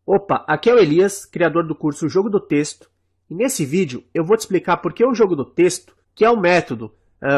Opa, aqui é o Elias, criador do curso Jogo do Texto, e nesse vídeo eu vou te explicar por que o jogo do texto, que é um método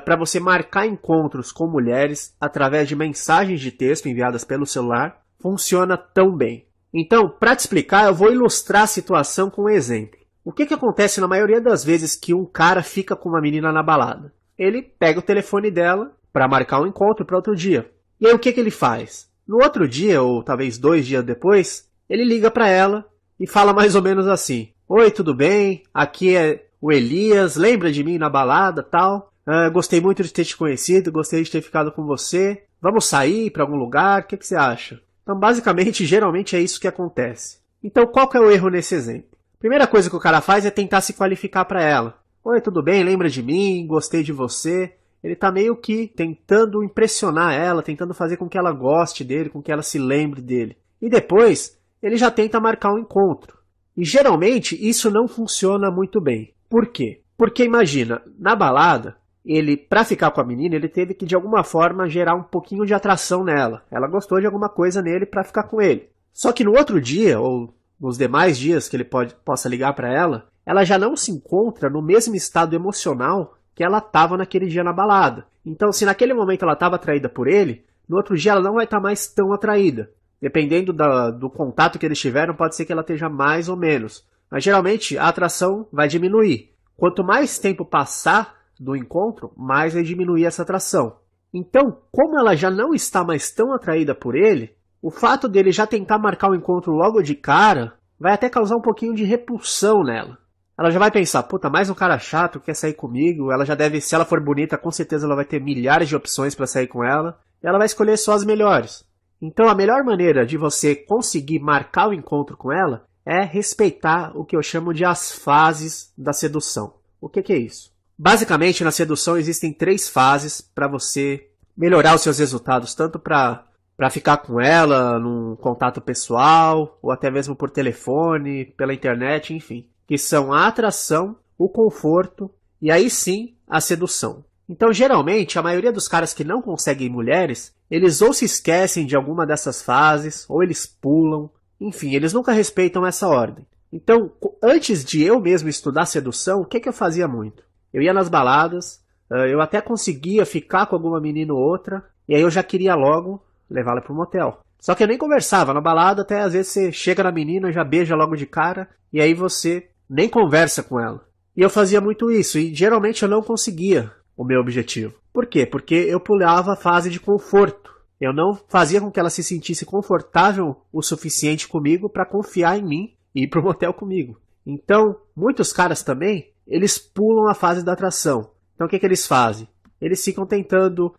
para você marcar encontros com mulheres através de mensagens de texto enviadas pelo celular, funciona tão bem. Então, para te explicar, eu vou ilustrar a situação com um exemplo. O que acontece na maioria das vezes que um cara fica com uma menina na balada? Ele pega o telefone dela para marcar um encontro para outro dia. E aí o que ele faz? No outro dia, ou talvez 2 dias depois, ele liga para ela e fala mais ou menos assim: Oi, tudo bem? Aqui é o Elias, lembra de mim na balada, tal? Gostei muito de ter te conhecido, gostei de ter ficado com você. Vamos sair para algum lugar? O que você acha? Então, basicamente, geralmente é isso que acontece. Então, qual que é o erro nesse exemplo? Primeira coisa que o cara faz é tentar se qualificar para ela. Oi, tudo bem? Lembra de mim? Gostei de você. Ele está meio que tentando impressionar ela, tentando fazer com que ela goste dele, com que ela se lembre dele. E depois, ele já tenta marcar um encontro. E geralmente isso não funciona muito bem. Por quê? Porque imagina, na balada, ele, para ficar com a menina, ele teve que de alguma forma gerar um pouquinho de atração nela. Ela gostou de alguma coisa nele para ficar com ele. Só que no outro dia, ou nos demais dias que ele possa ligar para ela já não se encontra no mesmo estado emocional que ela estava naquele dia na balada. Então, se naquele momento ela estava atraída por ele, no outro dia ela não vai estar mais tão atraída. Dependendo do contato que eles tiveram, pode ser que ela esteja mais ou menos. Mas geralmente a atração vai diminuir. Quanto mais tempo passar do encontro, mais vai diminuir essa atração. Então, como ela já não está mais tão atraída por ele, o fato dele já tentar marcar o encontro logo de cara vai até causar um pouquinho de repulsão nela. Ela já vai pensar, puta, mais um cara chato que quer sair comigo. Ela já deve, se ela for bonita, com certeza ela vai ter milhares de opções para sair com ela. E ela vai escolher só as melhores. Então a melhor maneira de você conseguir marcar o encontro com ela é respeitar o que eu chamo de as fases da sedução. O que é isso? Basicamente, na sedução existem 3 fases para você melhorar os seus resultados, tanto para ficar com ela num contato pessoal, ou até mesmo por telefone, pela internet, enfim. Que são a atração, o conforto e aí sim a sedução. Então, geralmente, a maioria dos caras que não conseguem mulheres, eles ou se esquecem de alguma dessas fases, ou eles pulam, enfim, eles nunca respeitam essa ordem. Então, antes de eu mesmo estudar sedução, o que eu fazia muito? Eu ia nas baladas, eu até conseguia ficar com alguma menina ou outra, e aí eu já queria logo levá-la para o motel. Só que eu nem conversava na balada, até às vezes você chega na menina, já beija logo de cara, e aí você nem conversa com ela. E eu fazia muito isso, e geralmente eu não conseguia o meu objetivo. Por quê? Porque eu pulava a fase de conforto. Eu não fazia com que ela se sentisse confortável o suficiente comigo para confiar em mim e ir pro motel comigo. Então, muitos caras também, eles pulam a fase da atração. Então, o que eles fazem? Eles ficam tentando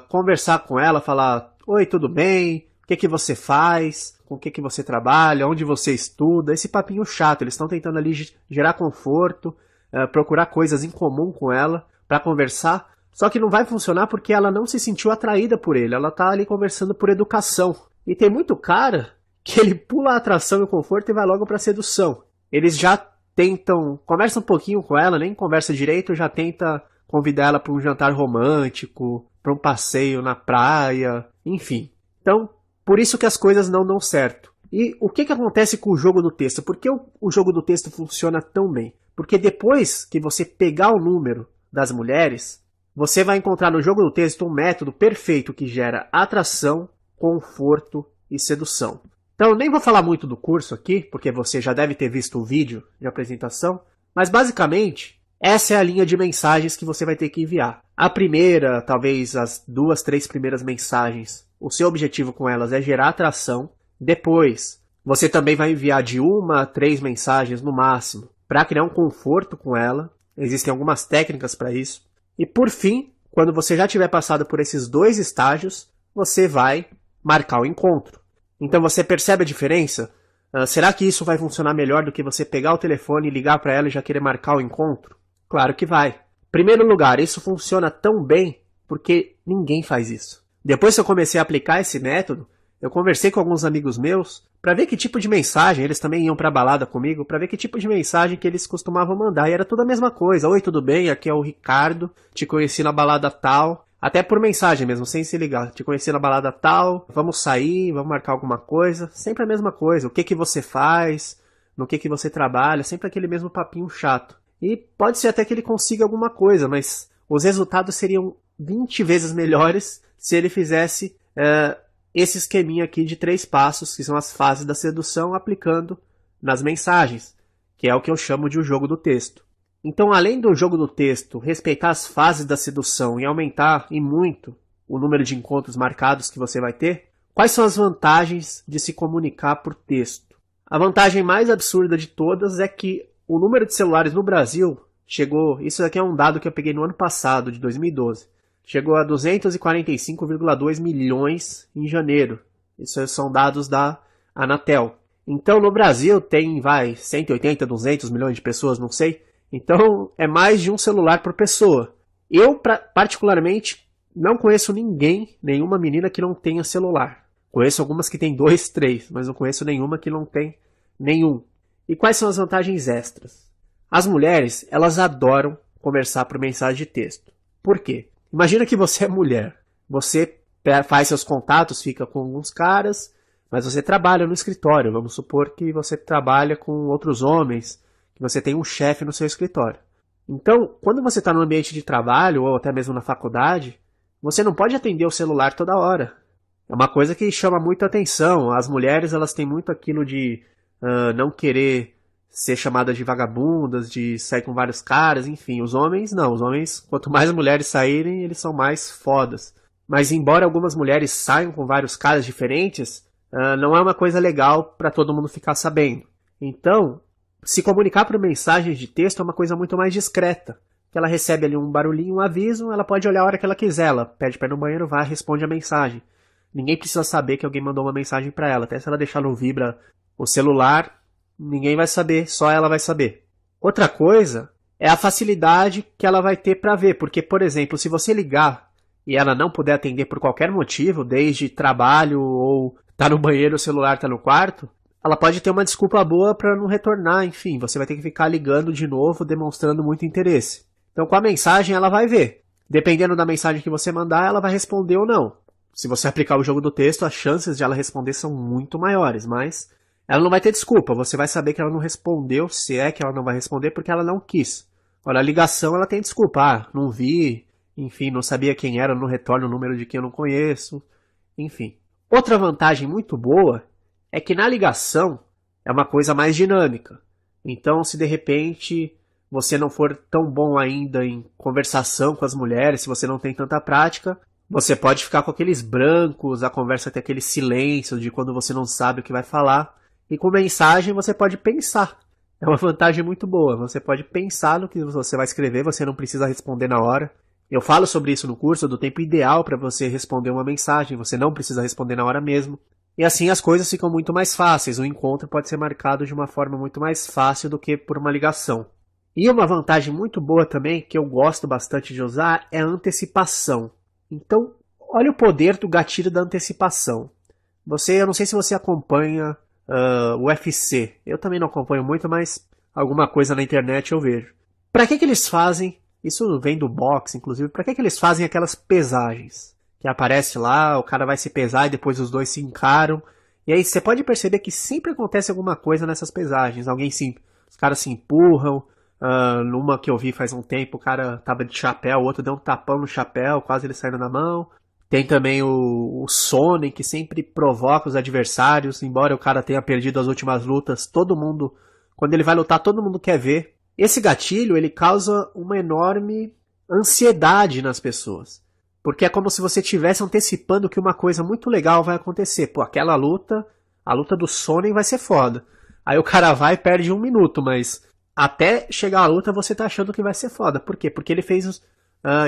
conversar com ela, falar: Oi, tudo bem? O que você faz? Com o que você trabalha? Onde você estuda? Esse papinho chato. Eles estão tentando ali gerar conforto, procurar coisas em comum com ela para conversar. Só que não vai funcionar porque ela não se sentiu atraída por ele. Ela tá ali conversando por educação. E tem muito cara que ele pula a atração e o conforto e vai logo pra sedução. Eles já tentam, conversa um pouquinho com ela, nem conversa direito, já tenta convidar ela para um jantar romântico, para um passeio na praia, enfim. Então, por isso que as coisas não dão certo. E o que acontece com o jogo do texto? Por que o jogo do texto funciona tão bem? Porque depois que você pegar o número das mulheres, você vai encontrar no jogo do texto um método perfeito que gera atração, conforto e sedução. Então, eu nem vou falar muito do curso aqui, porque você já deve ter visto o vídeo de apresentação, mas basicamente, essa é a linha de mensagens que você vai ter que enviar. A primeira, talvez as 2, 3 primeiras mensagens, o seu objetivo com elas é gerar atração. Depois, você também vai enviar de 1 a 3 mensagens no máximo, para criar um conforto com ela. Existem algumas técnicas para isso. E por fim, quando você já tiver passado por esses 2 estágios, você vai marcar o encontro. Então você percebe a diferença? Será que isso vai funcionar melhor do que você pegar o telefone e ligar para ela e já querer marcar o encontro? Claro que vai. Em primeiro lugar, isso funciona tão bem porque ninguém faz isso. Depois que eu comecei a aplicar esse método, eu conversei com alguns amigos meus para ver que tipo de mensagem, eles também iam pra balada comigo, para ver que tipo de mensagem que eles costumavam mandar. E era tudo a mesma coisa. Oi, tudo bem? Aqui é o Ricardo, te conheci na balada tal, Até por mensagem mesmo, sem se ligar. Te conheci na balada tal, vamos sair, vamos marcar alguma coisa. Sempre a mesma coisa. O que que você faz, no que você trabalha, sempre aquele mesmo papinho chato. E pode ser até que ele consiga alguma coisa, mas os resultados seriam 20 vezes melhores se ele fizesse esse esqueminha aqui de 3 passos, que são as fases da sedução, aplicando nas mensagens, que é o que eu chamo de o jogo do texto. Então, além do jogo do texto, respeitar as fases da sedução e aumentar e muito o número de encontros marcados que você vai ter, quais são as vantagens de se comunicar por texto? A vantagem mais absurda de todas é que o número de celulares no Brasil chegou, isso aqui é um dado que eu peguei no ano passado, de 2012, chegou a 245,2 milhões em janeiro. Isso são dados da Anatel. Então, no Brasil tem, 180, 200 milhões de pessoas, não sei. Então, é mais de um celular por pessoa. Eu, particularmente, não conheço ninguém, nenhuma menina que não tenha celular. Conheço algumas que têm 2, 3, mas não conheço nenhuma que não tem nenhum. E quais são as vantagens extras? As mulheres, elas adoram conversar por mensagem de texto. Por quê? Imagina que você é mulher. Você faz seus contatos, fica com alguns caras, mas você trabalha no escritório. Vamos supor que você trabalha com outros homens, que você tem um chefe no seu escritório. Então, quando você está no ambiente de trabalho, ou até mesmo na faculdade, você não pode atender o celular toda hora. É uma coisa que chama muito atenção. As mulheres, elas têm muito aquilo de não querer ser chamadas de vagabundas, de sair com vários caras, enfim. Os homens, não. Os homens, quanto mais mulheres saírem, eles são mais fodas. Mas embora algumas mulheres saiam com vários caras diferentes, não é uma coisa legal para todo mundo ficar sabendo. Então, se comunicar por mensagens de texto é uma coisa muito mais discreta. Que ela recebe ali um barulhinho, um aviso, ela pode olhar a hora que ela quiser. Ela pede para ir no banheiro, vai, responde a mensagem. Ninguém precisa saber que alguém mandou uma mensagem para ela. Até se ela deixar no vibra o celular, ninguém vai saber, só ela vai saber. Outra coisa é a facilidade que ela vai ter para ver. Porque, por exemplo, se você ligar e ela não puder atender por qualquer motivo, desde trabalho ou tá no banheiro, o celular tá no quarto, ela pode ter uma desculpa boa para não retornar, enfim, você vai ter que ficar ligando de novo, demonstrando muito interesse. Então, com a mensagem, ela vai ver. Dependendo da mensagem que você mandar, ela vai responder ou não. Se você aplicar o jogo do texto, as chances de ela responder são muito maiores, mas ela não vai ter desculpa. Você vai saber que ela não respondeu, se é que ela não vai responder, porque ela não quis. Agora, a ligação, ela tem desculpa. Não vi, enfim, não sabia quem era, não retorna o número de quem eu não conheço, enfim. Outra vantagem muito boa é que na ligação é uma coisa mais dinâmica. Então, se de repente você não for tão bom ainda em conversação com as mulheres, se você não tem tanta prática, você pode ficar com aqueles brancos, a conversa tem aquele silêncio de quando você não sabe o que vai falar. E com mensagem você pode pensar. É uma vantagem muito boa. Você pode pensar no que você vai escrever, você não precisa responder na hora. Eu falo sobre isso no curso, do tempo ideal para você responder uma mensagem, você não precisa responder na hora mesmo. E assim as coisas ficam muito mais fáceis. O encontro pode ser marcado de uma forma muito mais fácil do que por uma ligação. E uma vantagem muito boa também, que eu gosto bastante de usar, é a antecipação. Então, olha o poder do gatilho da antecipação. Eu não sei se você acompanha o UFC. Eu também não acompanho muito, mas alguma coisa na internet eu vejo. Para que eles fazem, isso vem do boxe, inclusive, para que eles fazem aquelas pesagens? Que aparece lá, o cara vai se pesar e depois os dois se encaram. E aí você pode perceber que sempre acontece alguma coisa nessas pesagens. Os caras se empurram. Numa que eu vi faz um tempo, o cara tava de chapéu, o outro deu um tapão no chapéu, quase ele saindo na mão. Tem também o Sonnen, que sempre provoca os adversários, embora o cara tenha perdido as últimas lutas, quando ele vai lutar, todo mundo quer ver. Esse gatilho, ele causa uma enorme ansiedade nas pessoas. Porque é como se você estivesse antecipando que uma coisa muito legal vai acontecer. Pô, aquela luta, a luta do Sonnen vai ser foda. Aí o cara vai e perde 1 minuto, mas até chegar à luta você tá achando que vai ser foda. Por quê? Porque ele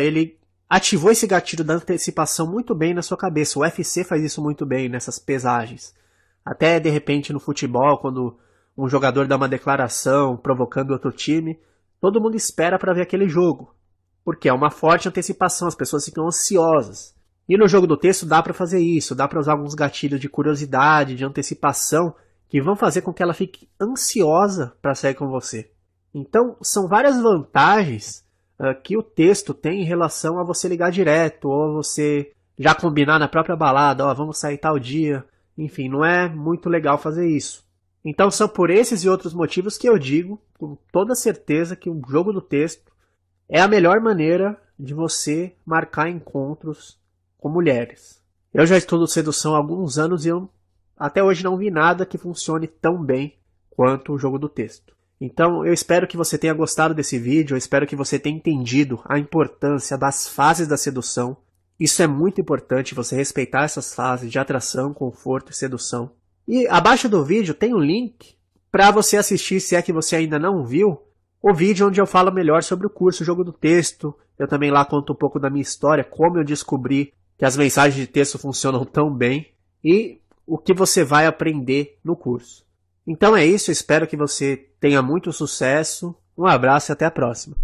ele ativou esse gatilho da antecipação muito bem na sua cabeça. O UFC faz isso muito bem nessas pesagens. Até de repente no futebol, quando um jogador dá uma declaração provocando outro time, todo mundo espera para ver aquele jogo. Porque é uma forte antecipação, as pessoas ficam ansiosas. E no jogo do texto dá para fazer isso, dá para usar alguns gatilhos de curiosidade, de antecipação, que vão fazer com que ela fique ansiosa para sair com você. Então, são várias vantagens que o texto tem em relação a você ligar direto, ou você já combinar na própria balada, ó, vamos sair tal dia. Enfim, não é muito legal fazer isso. Então são por esses e outros motivos que eu digo, com toda certeza, que o jogo do texto é a melhor maneira de você marcar encontros com mulheres. Eu já estudo sedução há alguns anos e eu até hoje não vi nada que funcione tão bem quanto o jogo do texto. Então eu espero que você tenha gostado desse vídeo, eu espero que você tenha entendido a importância das fases da sedução. Isso é muito importante, você respeitar essas fases de atração, conforto e sedução. E abaixo do vídeo tem um link para você assistir, se é que você ainda não viu, o vídeo onde eu falo melhor sobre o curso Jogo do Texto. Eu também lá conto um pouco da minha história, como eu descobri que as mensagens de texto funcionam tão bem e o que você vai aprender no curso. Então é isso, espero que você tenha muito sucesso. Um abraço e até a próxima.